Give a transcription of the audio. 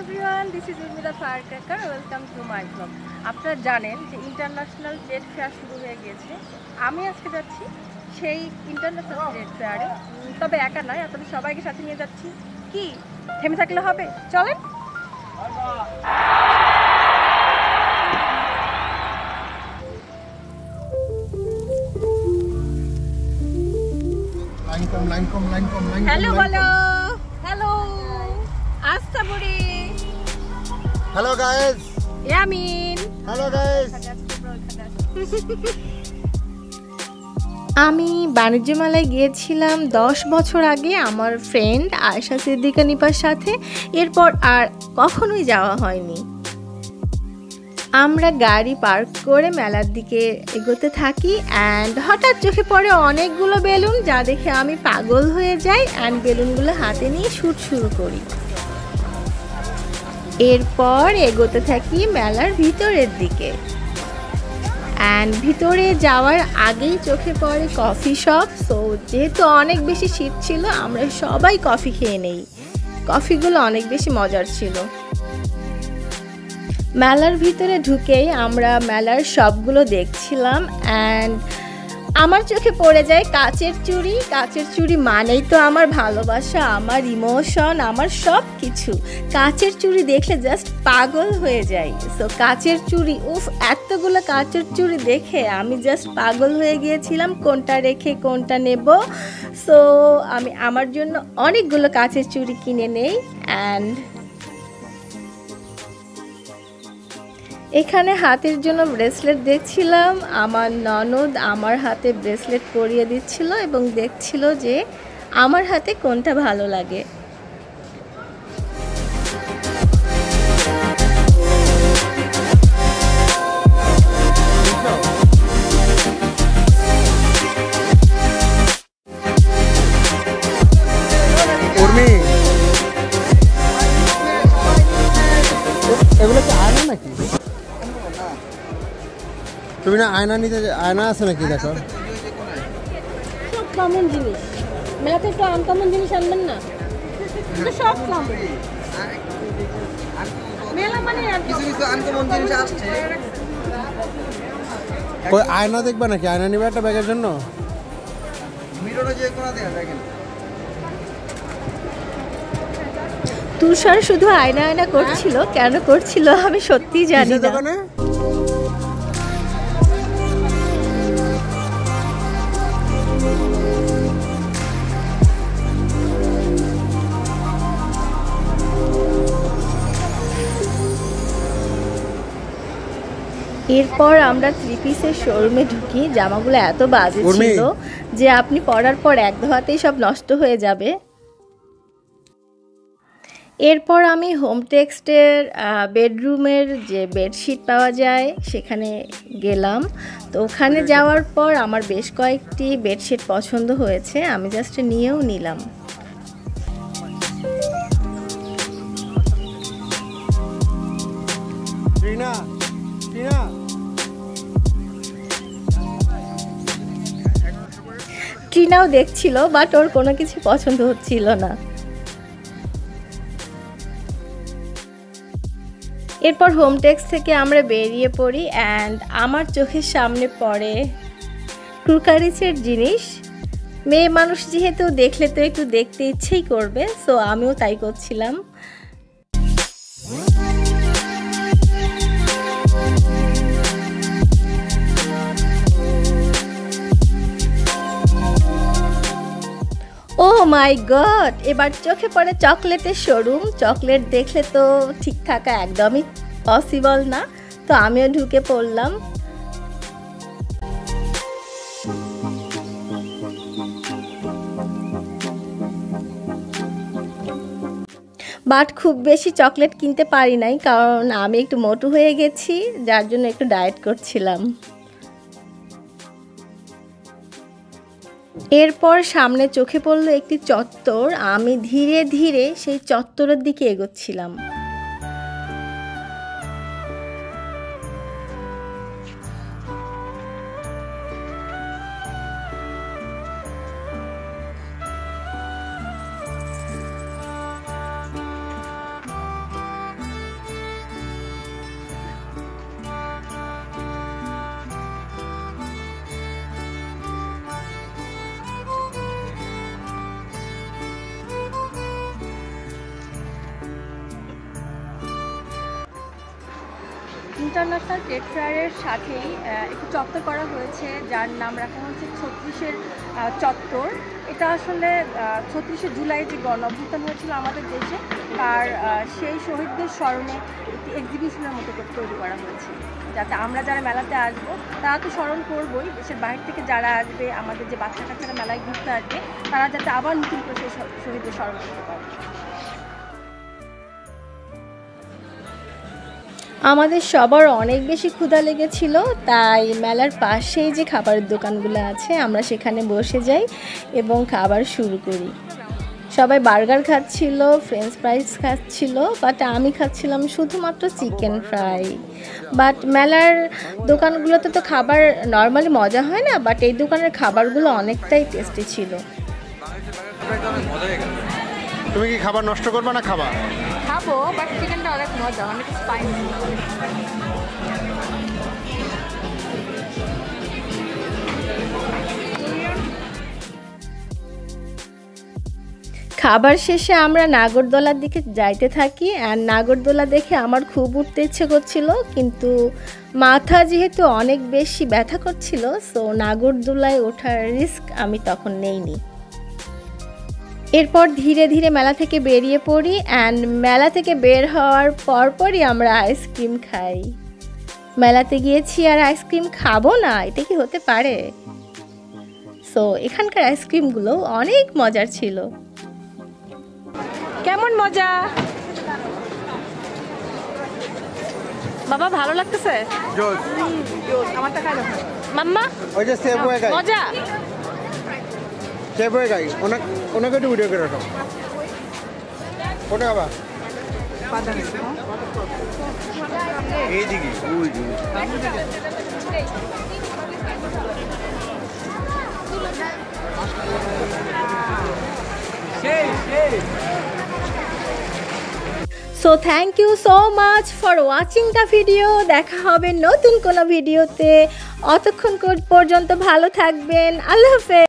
Everyone, this is Urmila Firecracker. Welcome to my blog. আপনারা জানেন যে ইন্টারন্যাশনাল ট্রেড ফেয়ার শুরু হয়ে গিয়েছে। আমি আজকে যাচ্ছি সেই ইন্টারন্যাশনাল ট্রেড ফেয়ারে, তবে একা নয়, আপনাদের সবাইকে সাথে নিয়ে যাচ্ছি। কি থেমে থাকলে হবে? চলেন। হ্যালো বলো, হ্যালো আস্তা বুড়ি, hello guys, Yamin, hello guys. আমি বাণিজ্য মেলায় গিয়েছিলাম 10 বছর আগে আমার ফ্রেন্ড আয়েশা সিদ্দিকা নিপার সাথে। এরপর আর কখনোই যাওয়া হয়নি। আমরা গাড়ি পার্ক করে মেলার দিকে এগোতে থাকি অ্যান্ড হঠাৎ চোখে পড়ে অনেকগুলো বেলুন, যা দেখে আমি পাগল হয়ে যাই অ্যান্ড বেলুনগুলো হাতে নিয়ে শুট শুরু করি। এরপর এগোতে থাকি মেলার ভিতরের দিকে অ্যান্ড ভিতরে যাওয়ার আগেই চোখে পড়ে কফি শপ। সো যেহেতু অনেক বেশি শীত ছিল, আমরা সবাই কফি খেয়ে নেই। কফিগুলো অনেক বেশি মজার ছিল। মেলার ভিতরে ঢুকেই আমরা মেলার শপগুলো দেখছিলাম অ্যান্ড আমার চোখে পড়ে যায় কাচের চুড়ি। কাচের চুড়ি মানেই তো আমার ভালোবাসা, আমার ইমোশন, আমার সব কিছু। কাচের চুড়ি দেখলে জাস্ট পাগল হয়ে যাই। সো কাচের চুড়ি, উফ, এতগুলো কাচের চুড়ি দেখে আমি জাস্ট পাগল হয়ে গিয়েছিলাম কোনটা রেখে কোনটা নেব। সো আমি আমার জন্য অনেকগুলো কাচের চুড়ি কিনে নেই অ্যান্ড এখানে হাতের জন্য ব্রেসলেট দেখছিলাম। আমার ননদ আমার হাতে ব্রেসলেট পরিয়ে দিচ্ছিল এবং দেখছিল যে আমার হাতে কোনটা ভালো লাগে। এগুলো কি আয়না নাকি? তুমি না আয়না নিতে, আয়না আছে নাকি? দেখো সব কমন জিনিস, মেলাতে একটু আনকমন জিনিস আনবেন না, সব কমন। মেলা মানে কিছু কিছু আনকমন জিনিস আসছে। ওই আয়না দেখবা নাকি? আয়না নিবে একটা ব্যাগের জন্য। তুষার শুধু আয়না আয়না করছিল, কেন করছিল আমি সত্যিই জানি না। এরপর আমরা 3 পিসের শোরুমে ঢুকি। জামাগুলো এত বাজে ছিল যে আপনি পরার পর এক ধোয়াতেই সব নষ্ট হয়ে যাবে। এরপর আমি হোম টেক্সটের বেডরুমের যে বেডশিট পাওয়া যায় সেখানে গেলাম। তো ওখানে যাওয়ার পর আমার বেশ কয়েকটি বেডশিট পছন্দ হয়েছে, আমি জাস্ট নিয়েও নিলাম। ট্রিনাও দেখছিল, বাট ওর কোনো কিছু পছন্দ হচ্ছিল না। এরপর হোম টেক্স থেকে আমরা বেরিয়ে পড়ি অ্যান্ড আমার চোখের সামনে পড়ে ক্রুকারিসের জিনিস। মেয়ে মানুষ যেহেতু দেখলে তো একটু দেখতে ইচ্ছেই করবে, সো আমিও তাই করছিলাম। ও মাই গড, এবার চোখে পড়ে চকলেটের শোরুম। চকলেট দেখলে তো ঠিক থাকা একদমই পসিবল না, তো আমিও ঢুকে পড়লাম। বাট খুব বেশি চকলেট কিনতে পারি নাই, কারণ আমি একটু মোটু হয়ে গেছি, যার জন্য একটু ডায়েট করছিলাম। এরপর সামনে চোখে পড়লো একটি চত্বর। আমি ধীরে ধীরে সেই চত্বরের দিকে এগোচ্ছিলাম। ইন্টারন্যাশনাল ট্রেড ফেয়ারের সাথেই একটি চত্বর করা হয়েছে, যার নাম রাখা হচ্ছে 36-এর চত্বর। এটা আসলে 36শে জুলাই যে গণঅভ্যুত্থান হয়েছিল আমাদের দেশে, তার সেই শহীদদের স্মরণে একটি এক্সিবিশনের মতো করে তৈরি করা হয়েছে, যাতে আমরা যারা মেলাতে আসবো তারা তো স্মরণ করবোই, দেশের বাইরে থেকে যারা আসবে, আমাদের যে বাচ্চা কাচ্চারা মেলায় ঘুরতে আসবে, তারা যাতে আবার নতুন করে সেই শহীদদের স্মরণ করতে পারে। আমাদের সবার অনেক বেশি ক্ষুধা লেগেছিল, তাই মেলার পাশেই যে খাবারের দোকানগুলো আছে আমরা সেখানে বসে যাই এবং খাবার শুরু করি। সবাই বার্গার খাচ্ছিল, ফ্রেঞ্চ ফ্রাইস খাচ্ছিল, বাট আমি খাচ্ছিলাম শুধুমাত্র চিকেন ফ্রাই। বাট মেলার দোকানগুলোতে তো খাবার নর্মালি মজা হয় না, বাট এই দোকানের খাবারগুলো অনেকটাই টেস্টি ছিল। তুমি কি খাবার নষ্ট করবে না? খাবার খাবো, বাট চিকেনটা অনেক মজা, অনেক স্পাইসি। খাবার শেষে আমরা নাগরদোলার দিকে যাইতে থাকি। আর নাগরদোলা দেখে আমার খুব উঠতে ইচ্ছে করছিল, কিন্তু মাথা যেহেতু অনেক বেশি ব্যথা করছিল, সো নাগরদোলায় ওঠার রিস্ক আমি তখন নেইনি। এরপর ধীরে ধীরে মেলা থেকে বেরিয়ে পড়ি, অ্যান্ড মেলা থেকে বের হওয়ার পরপরই আমরা আইসক্রিম খাই। মেলাতে গিয়েছি আর আইসক্রিম খাবো না, এটা কি হতে পারে? সো এখানকার আইসক্রিমগুলো অনেক মজার ছিল। কেমন মজা বাবা, ভালো লাগতেছে? আমারটা খাই না মাম্মা, ওই যে সেভ হয়ে গাই, মজা। সেভ হয়ে গাই, ওনাকে একটু ভিডিও করে রাখো। ওটা আবার এইদিকে ওই দিকে। So thank you so much for watching the video. দেখা হবে নতুন কোনো ভিডিওতে। অতক্ষণ পর্যন্ত ভালো থাকবেন। আল্লাহ হাফেজ।